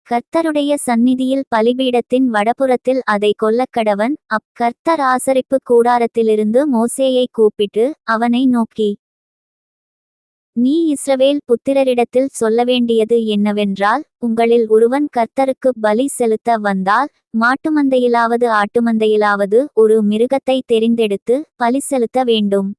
கர்த்தருடைய சந்நிதியில் பலிபீடத்தின் வடபுறத்தில் அதை கொல்லக்கடவன். கர்த்தர் ஆசரிப்பு கூடாரத்திலிருந்து மோசேயை கூப்பிட்டு அவனை நோக்கி, நீ இஸ்ரவேல் புத்திரரிடத்தில் சொல்லவேண்டியது என்னவென்றால், உங்களில் ஒருவன் கர்த்தருக்கு பலி செலுத்த வந்தால், மாட்டுமந்தையிலாவது ஆட்டுமந்தையிலாவது ஒரு மிருகத்தை தெரிந்தெடுத்து பலி செலுத்த வேண்டும்.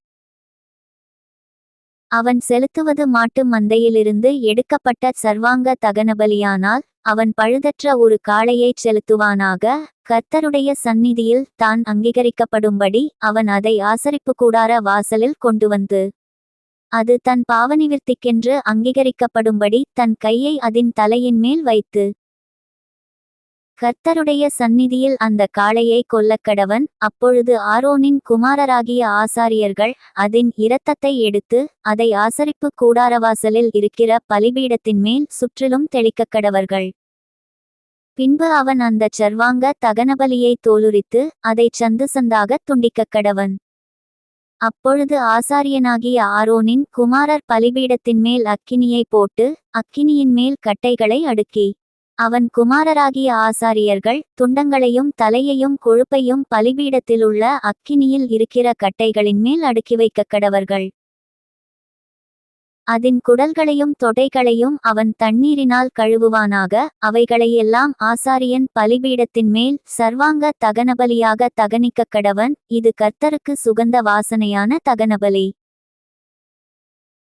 அவன் செலுத்துவது மாட்டு மந்தையிலிருந்து எடுக்கப்பட்ட சர்வாங்க தகனபலியானால், அவன் பழுதற்ற ஒரு காளையைச் செலுத்துவானாக. கர்த்தருடைய சந்நிதியில் தான் அங்கீகரிக்கப்படும்படி அவன் அதை ஆசரிப்பு கூடார வாசலில் கொண்டுவந்து, அது தன் பாவநிவிர்த்திக்கென்று அங்கீகரிக்கப்படும்படி தன் கையை அதின் தலையின் மேல் வைத்து, கர்த்தருடைய சந்நிதியில் அந்த காளையை கொல்லக்கடவன். அப்பொழுது ஆரோனின் குமாரராகிய ஆசாரியர்கள் அதின் இரத்தத்தை எடுத்து அதை ஆசரிப்பு கூடாரவாசலில் இருக்கிற பலிபீடத்தின் மேல் சுற்றிலும் தெளிக்கக்கடவர்கள். பின்பு அவன் அந்த சர்வாங்க தகனபலியை தோலுரித்து அதை சந்து சந்தாக துண்டிக்கக்கடவன். அப்பொழுது ஆசாரியனாகிய ஆரோனின் குமாரர் பலிபீடத்தின் மேல் அக்கினியை போட்டு அக்கினியின் மேல் கட்டைகளை அடுக்கி, அவன் குமாரராகிய ஆசாரியர்கள் துண்டங்களையும் தலையையும் கொழுப்பையும் பலிபீடத்திலுள்ள அக்கினியில் இருக்கிற கட்டைகளின் மேல் அடுக்கி வைக்கக்கடவர்கள். அதின் குடல்களையும் தொடைகளையும் அவன் தண்ணீரினால் கழுவுவானாக. அவைகளையெல்லாம் ஆசாரியன் பலிபீடத்தின் மேல் சர்வாங்க தகனபலியாக தகனிக்கக்கடவன். இது கர்த்தருக்கு சுகந்த வாசனையான தகனபலி.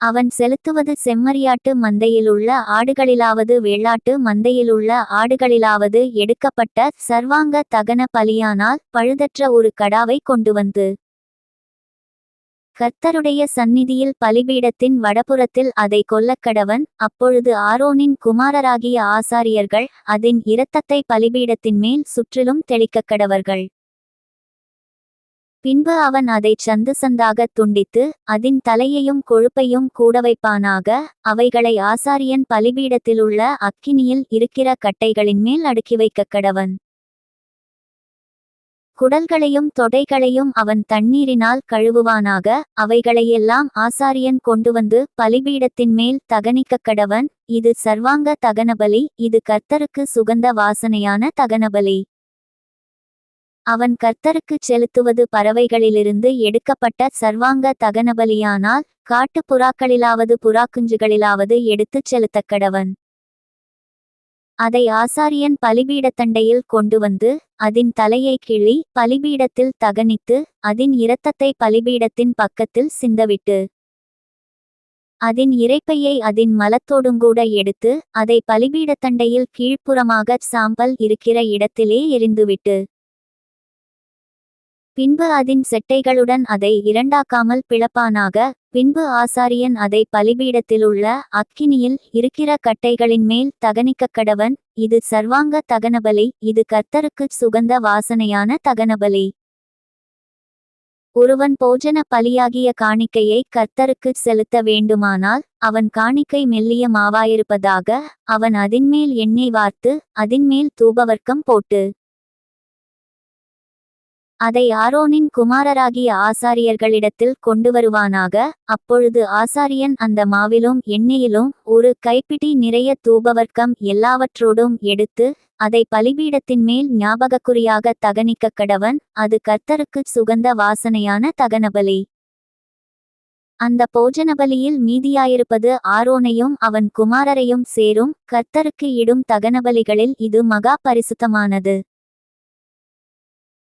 அவன் செலுத்துவது செம்மறியாட்டு மந்தையிலுள்ள ஆடுகளிலாவது வெள்ளாட்டு மந்தையிலுள்ள ஆடுகளிலாவது எடுக்கப்பட்ட சர்வாங்க தகன பலியானால் பழுதற்ற ஒரு கடாவை கொண்டுவந்து, கர்த்தருடைய சந்நிதியில் பலிபீடத்தின் வடபுறத்தில் அதை கொல்லக்கடவன். அப்பொழுது ஆரோனின் குமாரராகிய ஆசாரியர்கள் அதின் இரத்தத்தை பலிபீடத்தின் மேல் சுற்றிலும் தெளிக்கக்கடவர்கள். பின்பு அவன் அதை சந்து சந்தாக துண்டித்து அதின் தலையையும் கொழுப்பையும் கூடவைப்பானாக. அவைகளை ஆசாரியன் பலிபீடத்திலுள்ள அக்கினியில் இருக்கிற கட்டைகளின் மேல் அடுக்கி வைக்கக்கடவன். குடல்களையும் தொடைகளையும் அவன் தண்ணீரினால் கழுவுவானாக. அவைகளையெல்லாம் ஆசாரியன் கொண்டுவந்து பலிபீடத்தின் மேல் தகனிக்கக்கடவன். இது சர்வாங்க தகனபலி, இது கர்த்தருக்கு சுகந்த வாசனையான தகனபலி. அவன் கர்த்தருக்குச் செலுத்துவது பறவைகளிலிருந்து எடுக்கப்பட்ட சர்வாங்க தகனபலியானால், காட்டு புறாக்களிலாவது புறாக்குஞ்சுகளிலாவது எடுத்துச் செலுத்தக்கடவன். அதை ஆசாரியன் பலிபீடத்தண்டையில் கொண்டுவந்து அதின் தலையை கிள்ளி பலிபீடத்தில் தகனித்து அதின் இரத்தத்தை பலிபீடத்தின் பக்கத்தில் சிந்தவிட்டு, அதின் இரைப்பையை அதின் மலத்தோடுங்கூட எடுத்து அதை பலிபீடத்தண்டையில் கீழ்ப்புறமாகச் சாம்பல் இருக்கிற இடத்திலே எறிந்துவிட்டு, பின்பு அதின் செட்டைகளுடன் அதை இரண்டாக்காமல் பிளப்பானாக. பின்பு ஆசாரியன் அதை பலிபீடத்திலுள்ள அக்கினியில் இருக்கிற கட்டைகளின் மேல் தகனிக்கக்கடவன். இது சர்வாங்க தகனபலி, இது கர்த்தருக்குச் சுகந்த வாசனையான தகனபலி. ஒருவன் போஜன பலியாகிய காணிக்கையை கர்த்தருக்குச் செலுத்த வேண்டுமானால், அவன் காணிக்கை மெல்லிய மாவாயிருப்பதாக. அவன் அதின்மேல் எண்ணெய் வார்த்து அதின்மேல் தூபவர்க்கம் போட்டு அதை ஆரோனின் குமாரராகிய ஆசாரியர்களிடத்தில் கொண்டுவருவானாக. அப்பொழுது ஆசாரியன் அந்த மாவிலும் எண்ணெயிலும் ஒரு கைப்பிடி நிறைய தூபவர்க்கம் எல்லாவற்றோடும் எடுத்து அதை பலிபீடத்தின் மேல் ஞாபகக்குறியாக தகனிக்கக்கடவன். அது கர்த்தருக்குச் சுகந்த வாசனையான தகனபலி. அந்த போஜனபலியில் மீதியாயிருப்பது ஆரோனையும் அவன் குமாரரையும் சேரும். கர்த்தருக்கு இடும் தகனபலிகளில் இது மகா பரிசுத்தமானது.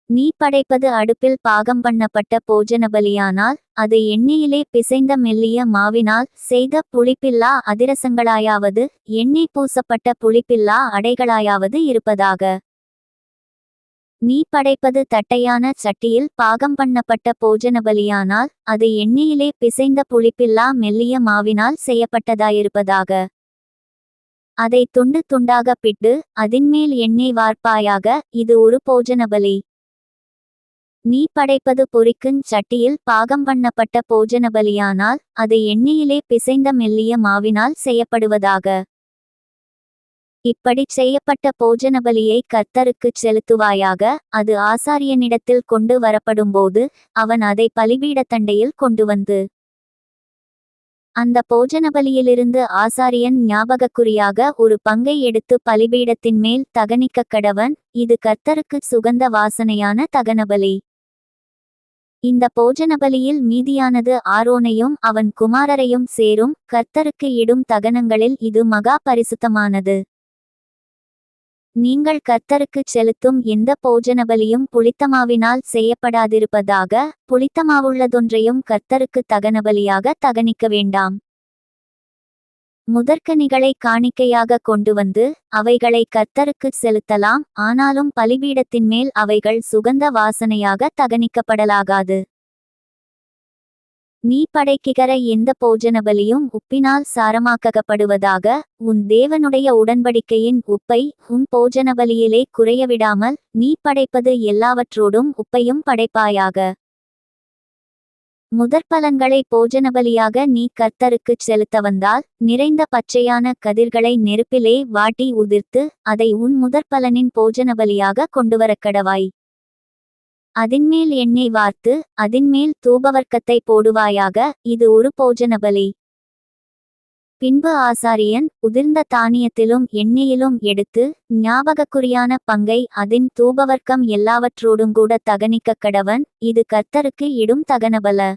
நீ படைப்பது அடுப்பில் பாகம் பண்ணப்பட்ட போஜனபலியானால், அது எண்ணெயிலே பிசைந்த மெல்லிய மாவினால் செய்த புளிப்பில்லா அதிரசங்களாயாவது எண்ணெய் பூசப்பட்ட புளிப்பில்லா அடைகளாயாவது இருப்பதாக. நீ படைப்பது தட்டையான சட்டியில் பாகம் பண்ணப்பட்ட போஜனபலியானால், அது எண்ணெயிலே பிசைந்த புளிப்பில்லா மெல்லிய மாவினால் செய்யப்பட்டதாயிருப்பதாக. அதை துண்டு துண்டாக பிட்டு அதின்மேல் எண்ணெய் வார்ப்பாயாக. இது ஒரு போஜனபலி. நீ படைப்பது பொரிக்குஞ் சட்டியில் பாகம் பண்ணப்பட்ட போஜனபலியானால், அது எண்ணெயிலே பிசைந்த மெல்லிய மாவினால் செய்யப்படுவதாக. இப்படிச் செய்யப்பட்ட போஜனபலியை கர்த்தருக்குச் செலுத்துவாயாக. அது ஆசாரியனிடத்தில் கொண்டு வரப்படும்போது அவன் அதை பலிபீடத்தண்டையில் கொண்டுவந்து அந்த போஜனபலியிலிருந்து ஆசாரியன் ஞாபகக்குறியாக ஒரு பங்கை எடுத்து பலிபீடத்தின் மேல் தகனிக்கக் கடவன். இது கர்த்தருக்கு சுகந்த வாசனையான தகனபலி. இந்த போஜனபலியில் மீதியானது ஆரோனையும் அவன் குமாரரையும் சேரும். கர்த்தருக்கு இடும் தகனங்களில் இது மகா பரிசுத்தமானது. நீங்கள் கர்த்தருக்குச் செலுத்தும் எந்த போஜனபலியும் புளித்தமாவினால் செய்யப்படாதிருப்பதாக. புளித்தமாவுள்ளதொன்றையும் கர்த்தருக்கு தகனபலியாக தகனிக்க வேண்டாம். முதற்கனிகளை காணிக்கையாக கொண்டு வந்து அவைகளை கர்த்தருக்குச் செலுத்தலாம். ஆனாலும் பலிபீடத்தின் மேல் அவைகள் சுகந்த வாசனையாக தகனிக்கப்படலாகாது. நீ படைக்கிற எந்த போஜனபலியும் உப்பினால் சாரமாக்கப்படுவதாக. உன் தேவனுடைய உடன்படிக்கையின் உப்பை உன் போஜனபலியிலே குறையவிடாமல் நீ படைப்பது எல்லாவற்றோடும் உப்பையும் படைப்பாயாக. முதற்பலன்களை போஜனபலியாக நீ கர்த்தருக்குச் செலுத்த வந்தால் நிறைந்த பச்சையான கதிர்களை நெருப்பிலே வாட்டி உதிர்த்து அதை உன் முதற்பலனின் போஜனபலியாக கொண்டுவரக்கடவாய். அதின்மேல் எண்ணெய் வார்த்து அதின்மேல் தூபவர்க்கத்தை போடுவாயாக. இது ஒரு போஜனபலி. பின்பு ஆசாரியன் உதிர்ந்த தானியத்திலும் எண்ணெயிலும் எடுத்து ஞாபகக்குறியான பங்கை அதின் தூபவர்க்கம் எல்லாவற்றோடுங்கூட தகனிக்கக் கடவன். இது கர்த்தருக்கு இடும் தகனபல.